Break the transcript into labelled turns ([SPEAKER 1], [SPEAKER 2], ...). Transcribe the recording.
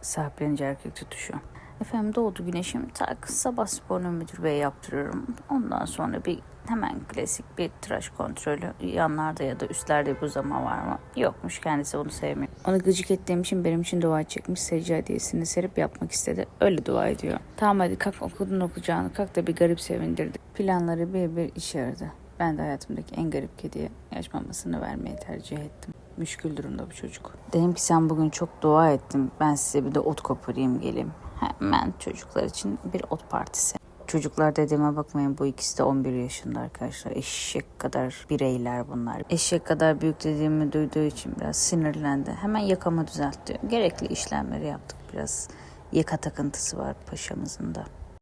[SPEAKER 1] Sahiplenince erkek tutuşu. Efendim doğdu güneşim, tak sabah sporunu müdür bey yaptırıyorum. Ondan sonra bir hemen klasik bir tıraş kontrolü. Yanlarda ya da üstlerde bir uzama var mı? Yokmuş, kendisi onu sevmiyor. Onu gıcık ettiğim için benim için dua çekmiş, seccadiyesini serip yapmak istedi. Öyle dua ediyor. Tamam hadi kalk, okudun okuyacağını, kalk da bir garip sevindirdi. Planları bir işe yaradı. Ben de hayatımdaki en garip kediye yaş mamasını vermeyi tercih ettim. Müşkül durumda bu çocuk. Dedim ki sen bugün çok dua ettin. Ben size bir de ot koparayım geleyim. Hemen çocuklar için bir ot partisi. Çocuklar dediğime bakmayın, bu ikisi de 11 yaşında arkadaşlar. Eşek kadar bireyler bunlar. Eşek kadar büyük dediğimi duyduğu için biraz sinirlendi. Hemen yakamı düzeltti. Gerekli işlemleri yaptık biraz. Yaka takıntısı var paşamızın da.